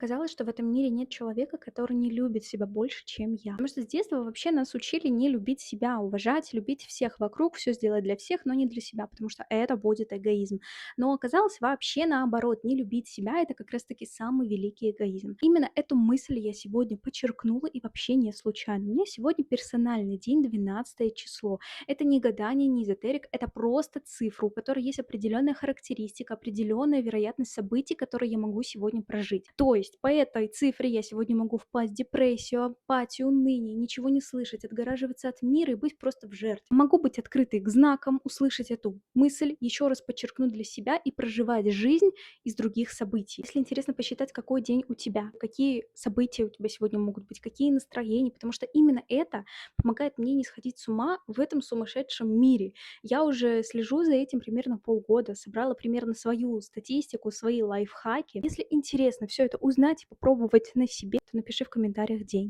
Казалось, что в этом мире нет человека, который не любит себя больше, чем я. Потому что с детства вообще нас учили не любить себя, уважать, любить всех вокруг, все сделать для всех, но не для себя, потому что это будет эгоизм. Но оказалось вообще наоборот, не любить себя — это как раз-таки самый великий эгоизм. Именно эту мысль я сегодня подчеркнула и вообще не случайно. У меня сегодня персональный день, 12 число. Это не гадание, не эзотерик, это просто цифра, у которой есть определенная характеристика, определенная вероятность событий, которые я могу сегодня прожить. То есть по этой цифре я сегодня могу впасть в депрессию, апатию, уныние, ничего не слышать, отгораживаться от мира и быть просто в жертве. Могу быть открытой к знакам, услышать эту мысль, еще раз подчеркнуть для себя и проживать жизнь из других событий. Если интересно посчитать, какой день у тебя, какие события у тебя сегодня могут быть, какие настроения, потому что именно это помогает мне не сходить с ума в этом сумасшедшем мире. Я уже слежу за этим примерно полгода, собрала примерно свою статистику, свои лайфхаки. Если интересно все это узнать и попробовать на себе, то напиши в комментариях день.